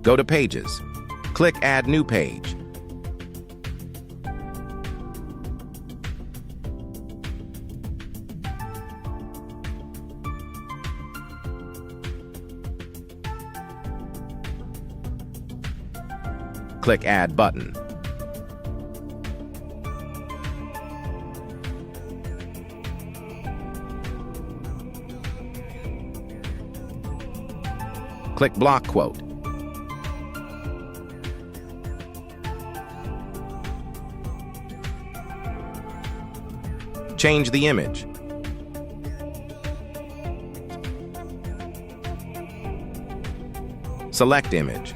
Go to Pages. Click Add New Page. Click Add Button. Click Blockquote. Change the image. Select image.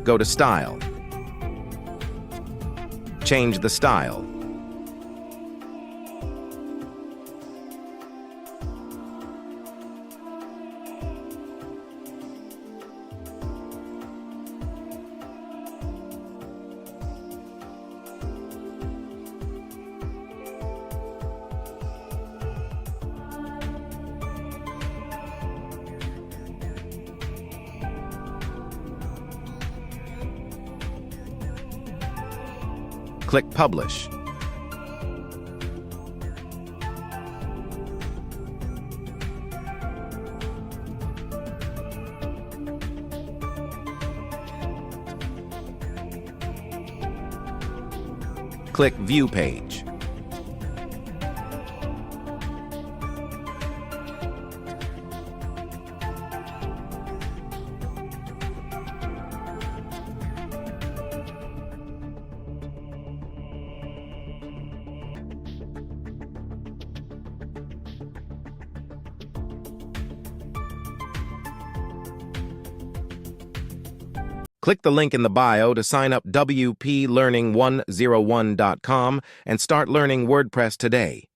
Go to Style. Change the style. Click Publish. Click View Page. Click the link in the bio to sign up wplearning101.com and start learning WordPress today.